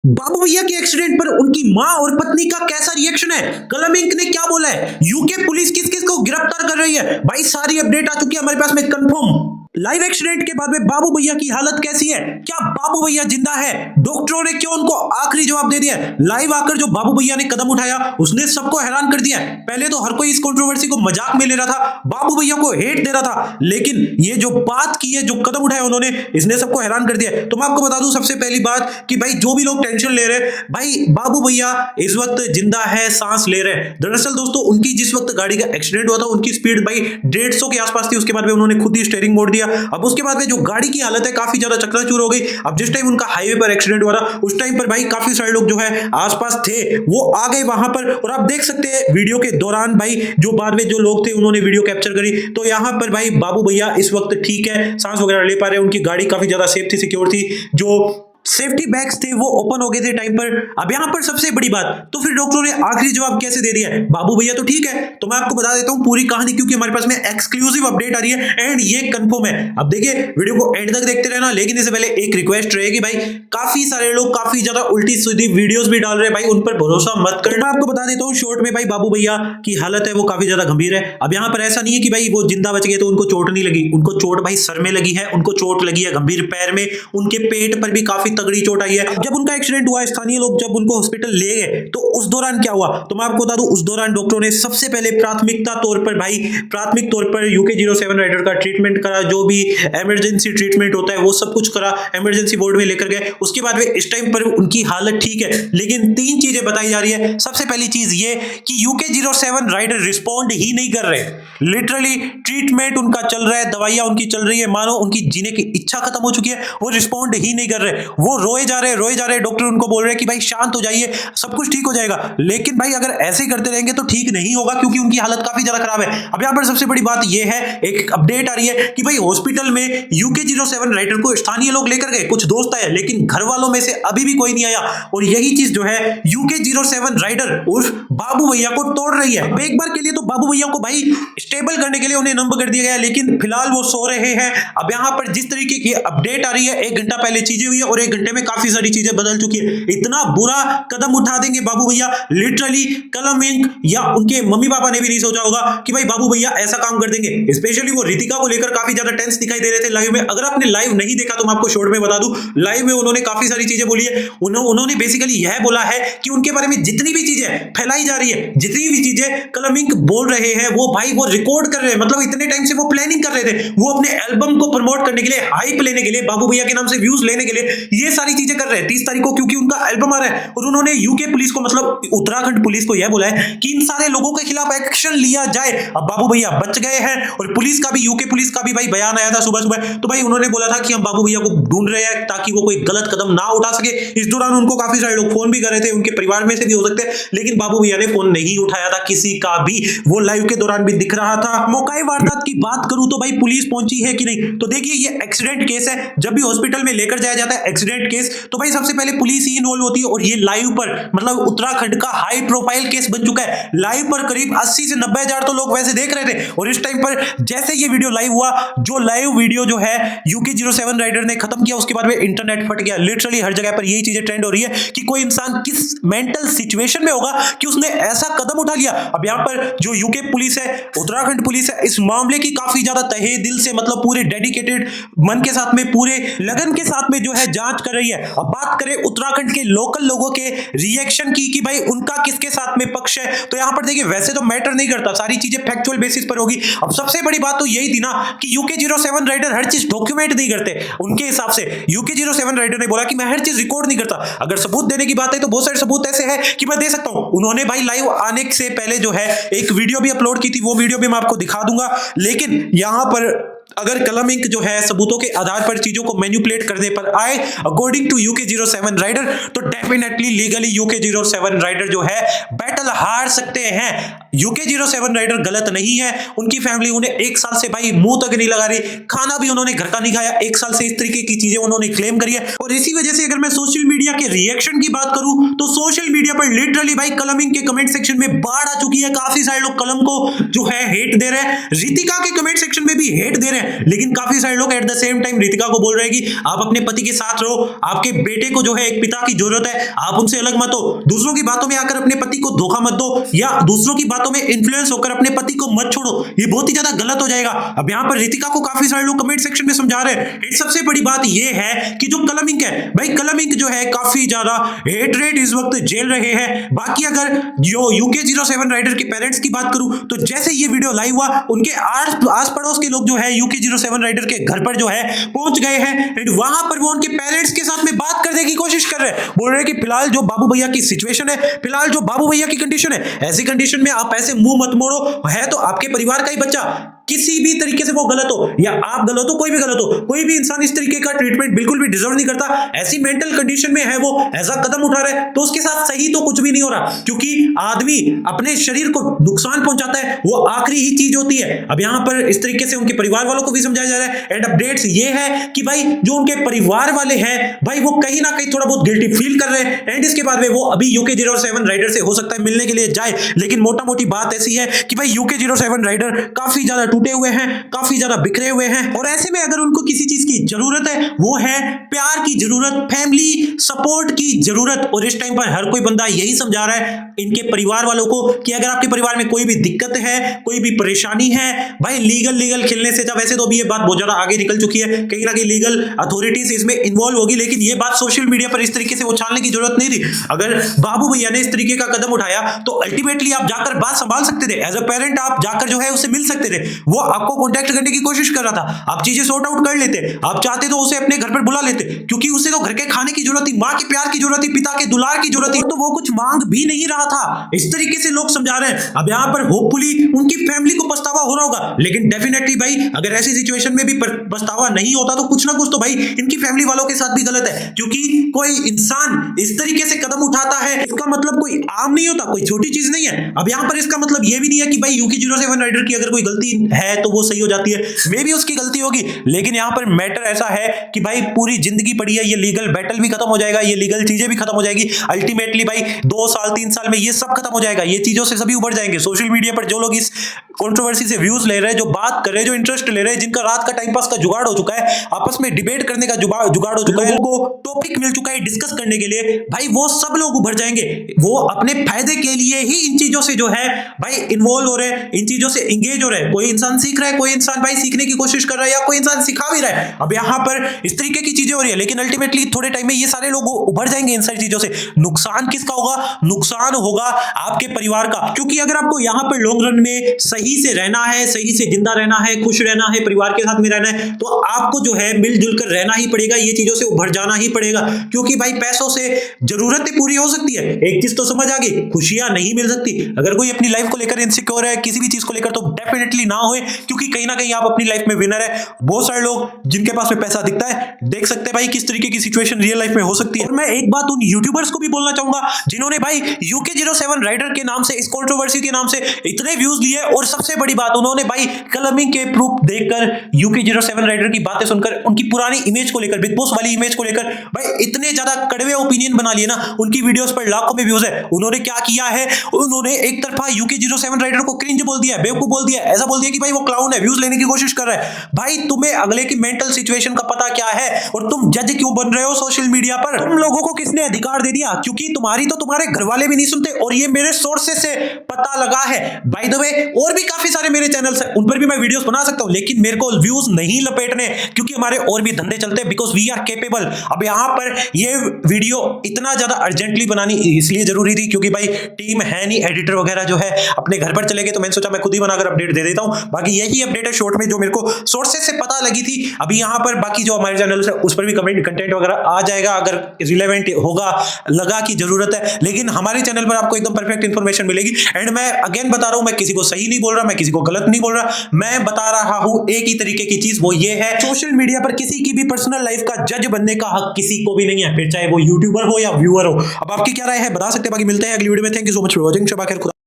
बाबू भैया के एक्सीडेंट पर उनकी मां और पत्नी का कैसा रिएक्शन है? कलम इंक ने क्या बोला है? यूके पुलिस किस किस को गिरफ्तार कर रही है? भाई सारी अपडेट आ चुकी है हमारे पास में कंफर्म। लाइव एक्सीडेंट के बाद में बाबू भैया की हालत कैसी है? क्या बाबू भैया जिंदा है? डॉक्टरों ने क्यों उनको आखिरी जवाब दे दिया? लाइव आकर जो बाबू भैया ने कदम उठाया उसने सबको हैरान कर दिया। पहले तो हर कोई इस कंट्रोवर्सी को मजाक में ले रहा था, बाबू भैया को हेट दे रहा था, लेकिन ये जो बात की है, जो कदम उठाया उन्होंने, इसने सबको हैरान कर दिया। तो मैं आपको बता दूं सबसे पहली बात कि भाई जो भी लोग टेंशन ले रहे हैं, भाई बाबू भैया इस वक्त जिंदा है, सांस ले रहे हैं। दरअसल दोस्तों उनकी जिस वक्त गाड़ी का एक्सीडेंट हुआ था उनकी स्पीड भाई 150 के आसपास थी। उसके बाद में उन्होंने खुद ही स्टीयरिंग मोड़ दिया। अब उसके बाद में जो गाड़ी की हालत है काफी ज्यादा चकनाचूर हो गई। अब जिस टाइम उनका हाईवे पर एक्सीडेंट हुआ था उस टाइम पर भाई काफी सारे लोग जो है आसपास थे, वो आ गए वहां पर, और आप देख सकते हैं वीडियो के दौरान भाई जो बाद में जो लोग थे उन्होंने वीडियो कैप्चर करी। तो यहां पर भाई बाबू भैया इस वक्त ठीक है, सांस वगैरह ले पा रहे हैं, उनकी गाड़ी काफी ज्यादा सेफ थी, सिक्योर थी, जो सेफ्टी बैग्स थे वो ओपन हो गए थे टाइम पर। अब यहां पर सबसे बड़ी बात, तो फिर डॉक्टरों ने आखिरी जवाब कैसे दे दिया है? बाबू भैया तो ठीक है। तो मैं आपको बता देता हूं पूरी कहानी, क्योंकि हमारे पास में एक्सक्लूसिव अपडेट आ रही है एंड ये कंफर्म है। अब देखिए वीडियो को एंड तक देखते रहना, लेकिन इससे पहले एक रिक्वेस्ट रहेगी भाई, काफी सारे लोग काफी ज्यादा उल्टी सीधी वीडियोस भी डाल रहे हैं भाई, उन पर भरोसा मत करना। मैं आपको बता देता हूं शॉर्ट में भाई, बाबू भैया की हालत है वो काफी ज्यादा गंभीर है। अब यहां पर ऐसा नहीं है कि भाई वो जिंदा बच गए तो उनको चोट नहीं लगी, उनको चोट भाई सर में लगी है, उनको चोट लगी है गंभीर पैर में, उनके पेट पर भी काफी तगड़ी चोट आई है। जब उनका एक्सीडेंट हुआ, स्थानीय लोग जब उनको हॉस्पिटल ले गए तो उस दौरान क्या हुआ तो मैं आपको बता दूं, उस दौरान डॉक्टरों ने सबसे पहले प्राथमिक तौर पर यूके 07 राइडर का ट्रीटमेंट करा, जो भी इमरजेंसी ट्रीटमेंट होता है वो सब कुछ करा, इमरजेंसी वार्ड में लेकर गए। उसके बाद में इस टाइम पर उनकी हालत ठीक है, लेकिन तीन चीजें बताई जा रही है। सबसे पहली चीज ये कि यूके 07 राइडर रिस्पॉन्ड ही नहीं कर रहे, लिटरली ट्रीटमेंट उनका चल रहा है, दवाइयां उनकी चल रही है, मानो उनकी जीने की इच्छा खत्म हो चुकी है, वो रिस्पॉन्ड ही नहीं कर रहे, वो रोए जा रहे। डॉक्टर उनको बोल रहे हैं कि भाई शांत हो जाइए, सब कुछ ठीक हो जाएगा। लेकिन भाई अगर ऐसे ही करते रहेंगे तो ठीक नहीं होगा, क्योंकि उनकी हालत काफी ज्यादा खराब है। अब यहां पर सबसे बड़ी बात यह है, एक अपडेट आ रही है कि भाई हॉस्पिटल में यूके 07 राइडर को स्थानीय लोग लेकर गए, कुछ दोस्त आए, लेकिन घर वालों में से अभी भी कोई नहीं आया। और यही चीज जो है यूके 07 राइडर उर्फ बाबू भैया को तोड़ रही है। अब एक बार के लिए तो बाबू भैया को भाई स्टेबल करने के लिए उन्हें नंबर कर दिया गया, लेकिन फिलहाल वो सो रहे हैं। अब यहां पर जिस तरीके की अपडेट आ रही है, 1 घंटा पहले चीजें हुई है और 1 घंटे में काफी सारी चीजें बदल चुकी है। इतना बुरा कदम उठा देंगे बाबू भैया, लिटरली कलम इंक या उनके मम्मी पापा ने भी नहीं सोचा होगा कि भाई बाबू भैया ऐसा काम कर देंगे। स्पेशली वो रितिका को लेकर काफी ज्यादा टेंस दिखाई दे रहे थे लाइव में। अगर आपने लाइव नहीं देखा तो मैं आपको शॉर्ट में बता दूं, लाइव में उन्होंने काफी सारी चीजें बोली है। उन्होंने बेसिकली यह बोला है कि उनके बारे में जितनी भी चीजें फैलाई जा रही है, जितनी भी चीजें कलम इंक बोल रहे हैं, वो भाई वो रिकॉर्ड कर रहे हैं। मतलब इतने टाइम से वो प्लानिंग कर रहे थे, वो अपने एल्बम को प्रमोट करने के लिए, हाइप लेने के लिए, बाबू भैया के नाम से व्यूज लेने के लिए ये सारी चीजें कर रहे हैं 30 तारीख को, क्योंकि उनका एल्बम आ रहा है। और उन्होंने यूके पुलिस को, मतलब उत्तराखंड पुलिस को यह बोला है कि इन सारे लोगों के खिलाफ एक्शन लिया जाए। अब बाबू भैया बच गए हैं, और पुलिस का भी, यूके पुलिस का भी भाई बयान आया था सुबह सुबह। तो भाई उन्होंने बोला था कि हम बाबू भैया को ढूंढ रहे हैं ताकि वो कोई गलत कदम ना उठा सके। इस दौरान उनको काफी सारे लोग फोन भी कर रहे थे, उनके परिवार में से भी हो सकते हैं, लेकिन बाबू भैया ने फोन नहीं उठाया था किसी का भी। वो लाइव के दौरान भी दिख रहा था। मौकाई वारदात की बात करूं तो भाई पुलिस पहुंची है कि नहीं, तो देखिए ये एक्सीडेंट केस है। जब भी हॉस्पिटल में लेकर जाया जाता है एक्सीडेंट केस, तो भाई सबसे पहले पुलिस ही इन्वॉल्व होती है। और ये लाइव पर, मतलब उत्तराखंड का हाई प्रोफाइल केस बन चुका है। लाइव पर करीब 80 से 90 हजार तो लोग वैसे देख रहे थे, और इस टाइम पर जैसे ये वीडियो लाइव हुआ, जो लाइव वीडियो जो है यूके 07 राइडर ने खत्म किया, उसके बाद में इंटरनेट फट गया। लिटरली हर जगह पर यही चीजें ट्रेंड हो रही है कि कोई इंसान किस मेंटल सिचुएशन में होगा कि उसने ऐसा कदम उठा लिया। अब यहां पर जो यूके पुलिस है, उत्तराखंड पुलिस है, इस मामले की काफी ज्यादा तहे दिल से, मतलब पूरे डेडिकेटेड मन के साथ में, पूरे लगन के साथ में जो है जांच कर रही है। अब बात करें उत्तराखंड के लोकल लोगों के रिएक्शन की कि भाई उनका किसके साथ में पक्ष है, तो यहां पर देखिए वैसे तो मैटर नहीं करता, सारी चीजें फैक्चुअल बेसिस पर होगी। अब सबसे बड़ी बात तो यही थी ना कि यूके 07 राइडर हर चीज डॉक्यूमेंट नहीं करते। उनके हिसाब से यूके 07 राइडर ने बोला कि मैं हर चीज रिकॉर्ड नहीं करता। अगर सबूत देने की बात है तो बहुत सारे सबूत ऐसे हैं कि मैं दे सकता हूं। उन्होंने भाई लाइव आने से पहले जो है एक वीडियो भी अपलोड की थी, वो वीडियो भी मैं आपको दिखा दूंगा। लेकिन यहां पर अगर कलम इंक जो है सबूतों के आधार पर चीजों को मैनिपुलेट करने पर आए अकॉर्डिंग टू यूके 07 राइडर, तो डेफिनेटली लीगली यूके 07 राइडर जो है बैटल हार सकते हैं। यूके 07 राइडर गलत नहीं है, उनकी फैमिली उन्हें 1 साल से भाई मुंह तक नहीं लगा रही, खाना भी उन्होंने घर का नहीं खाया 1 साल से, इस तरीके की चीजें उन्होंने क्लेम करी है। और इसी वजह से अगर मैं सोशल मीडिया के रिएक्शन की बात करूं तो सोशल मीडिया पर लिटरली भाई कलम इंक के कमेंट सेक्शन में बाढ़ आ चुकी है। काफी सारे लोग कलम को जो है हेट दे रहे हैं, रितिका के कमेंट सेक्शन में भी हेट दे रहे हैं। हैं, लेकिन काफी सारे लोग at the same time Ritika को बोल रहे हैं कि आप अपने पति के साथ रहो, आपके बेटे को जो है एक पिता की जरूरत है, आप उनसे अलग मत हो, दूसरों की बातों में आकर अपने पति को धोखा मत दो या दूसरों की बातों में इन्फ्लुएंस होकर अपने पति को मत छोड़ो, ये बहुत ही ज्यादा गलत हो जाएगा। अब यहाँ पर रितिका को काफी सारे लोग कमेंट सेक्शन में समझा रहे हैं। सबसे बड़ी बात ये है कि जो कलम इंक है भाई, कलम इंक जो है काफी ज्यादा हेट रेट इस वक्त झेल रहे हैं। बाकी अगर जो UK07 राइडर के पेरेंट्स की बात करूं तो जैसे ये वीडियो लाइव हुआ उनके आस पड़ोस के लोग जो है UK07 राइडर के घर पर जो है पहुंच गए हैं एंड वहां पर वो उनके पेरेंट्स के साथ में बात करने की कोशिश कर रहे हैं। बोल रहे हैं कि फिलहाल जो बाबू भैया की सिचुएशन है, फिलहाल जो बाबू भैया की कंडीशन है, ऐसी कंडीशन में आप ऐसे मुंह मत मोड़ो, है तो आपके परिवार का ही बच्चा, किसी भी तरीके से वो गलत हो या आप गलत हो, कोई भी गलत हो, कोई भी इंसान इस तरीके का ट्रीटमेंट बिल्कुल भी डिजर्व नहीं करता। ऐसी मेंटल कंडीशन में है वो, ऐसा कदम उठा रहा है तो उसके साथ सही तो कुछ भी नहीं हो रहा, क्योंकि आदमी अपने शरीर को नुकसान पहुंचाता है, वो आखिरी ही चीज होती है। अब यहां पर इस तरीके से उनके परिवार वालों को भी समझाया जा रहा है एंड अपडेट्स ये है कि भाई जो उनके परिवार वाले हैं भाई वो कहीं ना कहीं थोड़ा बहुत गिल्टी फील कर रहे हैं एंड इसके बाद में वो अभी UK07 राइडर से हो सकता है मिलने के लिए जाए, लेकिन मोटा मोटी बात ऐसी है कि भाई UK07 राइडर काफी ज्यादा टूटे हुए हैं, काफी ज्यादा बिखरे हुए हैं और ऐसे में अगर उनको किसी चीज की जरूरत है वो है प्यार की जरूरत, फैमिली सपोर्ट की जरूरत। और इस टाइम पर हर कोई बंदा यही समझा रहा है इनके परिवार वालों को कि अगर आपके परिवार में कोई भी दिक्कत है, कोई भी परेशानी है, भाई लीगल खेलने से, वैसे तो अभी ये बात बहुत ज्यादा आगे निकल चुकी है, कहीं ना कहीं लीगल अथॉरिटीज इसमें इन्वॉल्व होगी, लेकिन ये बात सोशल मीडिया पर इस तरीके से उछालने की जरूरत नहीं थी। अगर बाबू भैया ने इस तरीके का कदम उठाया तो अल्टीमेटली आप जाकर बात संभाल सकते थे, एज अ पेरेंट आप जाकर जो है उससे मिल सकते थे, वो आपको कांटेक्ट करने की कोशिश कर रहा था, आप चीजें सॉर्ट आउट कर लेते, आप चाहते तो उसे अपने घर पर बुला लेते, क्योंकि उसे तो घर के खाने की जरूरत थी, मां के प्यार की जरूरत थी, पिता के दुलार की जरूरत थी, तो वो कुछ मांग भी नहीं रहा था। इस तरीके से लोग समझा रहे हैं। अब यहां पर होपफुली उनकी फैमिली को पछतावा हो रहा होगा, लेकिन डेफिनेटली भाई अगर ऐसी सिचुएशन में भी पछतावा नहीं होता तो कुछ ना कुछ तो भाई इनकी फैमिली वालों के साथ भी गलत है, क्योंकि कोई इंसान इस तरीके से कदम उठाता है इसका मतलब कोई आम नहीं होता, कोई छोटी चीज नहीं है। अब यहां पर इसका मतलब यह भी नहीं है कि भाई UK07 राइडर की अगर कोई गलती है तो वो सही हो जाती है, मे भी उसकी गलती होगी, लेकिन यहां पर मैटर ऐसा है कि भाई पूरी जिंदगी पड़ी है, ये लीगल बैटल भी खत्म हो जाएगा, ये लीगल चीजें भी खत्म हो जाएगी, अल्टीमेटली भाई 2 साल 3 साल में ये सब खत्म हो जाएगा, ये चीजों से सभी उभर जाएंगे। सोशल मीडिया पर जो लोग इस कंट्रोवर्सी से व्यूज ले रहे हैं, जो बात कर रहे हैं, जो इंटरेस्ट ले रहे हैं, जिनका रात का टाइम पास का जुगाड़ हो चुका है, आपस में डिबेट करने का जुगाड़ हो चुका है, लोगों को टॉपिक मिल चुका है डिस्कस करने के लिए, भाई वो सब लोग उभर जाएंगे, वो अपने फायदे के लिए ही इन चीजों से जो है भाई इन्वॉल्व हो रहे हैं, इन चीजों से इंगेज हो रहे हैं। कोई इंसान सीख रहा है, कोई इंसान भाई सीखने की कोशिश कर रहा है या कोई इंसान सिखा भी रहा है। अब यहां पर इस तरीके की चीजें हो रही है, लेकिन अल्टीमेटली थोड़े टाइम में ये सारे लोग उभर जाएंगे इन सारी चीजों से। नुकसान किसका होगा? नुकसान होगा आपके परिवार का, क्योंकि अगर आपको यहां पर लॉन्ग रन में सही से रहना है, सही से जिंदा रहना है, खुश रहना है, परिवार के साथ में रहना है, तो आपको जो है मिलजुल कर रहना ही पड़ेगा, ये चीजों से उभर जाना ही पड़ेगा, क्योंकि भाई पैसों से जरूरतें पूरी हो सकती है, एक चीज तो समझ आ गई, खुशियां नहीं मिल सकती। अगर कोई अपनी लाइफ को लेकर इनसिक्योर है, किसी भी चीज को लेकर, तो डेफिनेटली ना होए, क्योंकि कहीं ना कहीं आप अपनी लाइफ में विनर है। बहुत सारे लोग जिनके पास में पैसा दिखता है, देख सकते हैं भाई किस तरीके की सिचुएशन रियल लाइफ में हो सकती है। और मैं एक बात उन यूट्यूबर्स को भी बोलना चाहूंगा जिन्होंने भाई UK07 राइडर के नाम से, इस कंट्रोवर्सी के नाम से इतने व्यूज लिए, और सबसे बड़ी बात उन्होंने भाई कलमिंग के प्रूफ देखकर, UK07 राइडर की बातें सुनकर, उनकी पुरानी इमेज को लेकर, बिग बॉस वाली इमेज को लेकर भाई इतने ज्यादा कड़वे ओपिनियन बना लिए ना, उनकी वीडियोस पर लाखों में व्यूज है। उन्होंने क्या किया है, उन्होंने एक तरफा UK07 राइडर को क्रिंज बोल दिया, बेवकूफ बोल दिया, ऐसा बोल दिया कि भाई वो क्लाउन है, व्यूज लेने की कोशिश कर रहा है। भाई तुम्हें अगले की मेंटल सिचुएशन का पता क्या है, और तुम जज क्यों बन रहे हो सोशल मीडिया पर? तुम लोगों को किसने अधिकार दे दिया? क्योंकि तुम्हारी तो तुम्हारे घर वाले भी नहीं सुनते, और ये मेरे सोर्सेस से पता लगा है। बाय द वे और भी काफी सारे मेरे चैनल्स हैं, उन पर भी मैं वीडियोस बना सकता हूं, लेकिन मेरे को व्यूज नहीं लपेटने, क्योंकि हमारे और भी धंधे चलते हैं, बिकॉज वी आर केपेबल। अब यहां पर ये वीडियो इतना ज्यादा अर्जेंटली बनानी इसलिए जरूरी थी क्योंकि भाई टीम है नहीं, एडिटर वगैरह जो है अपने घर पर चले गए, तो मैंने सोचा मैं खुद ही बनाकर अपडेट दे देता हूं। बाकी यही अपडेट है शॉर्ट में जो मेरे को सोर्सेस से पता लगी थी। अभी यहां पर बाकी जो हमारे चैनल है उस पर भी कंटेंट वगैरह आ जाएगा अगर रिलेवेंट होगा, लगा की जरूरत है, लेकिन हमारे चैनल पर आपको एकदम परफेक्ट इंफॉर्मेशन मिलेगी। एंड मैं अगेन बता रहा हूं, मैं किसी को सही नहीं बोल रहा, मैं किसी को गलत नहीं बोल रहा, मैं बता रहा हूं एक ही तरीके की चीज, वो ये है सोशल मीडिया पर किसी की भी पर्सनल लाइफ का जज बनने का हक किसी को भी नहीं है, फिर चाहे वो यूट्यूबर हो या व्यूअर हो। अब आपकी क्या राय है बता सकते हैं। बाकी मिलते हैं अगली वीडियो में। Thank you so much for watching. शबा खैर।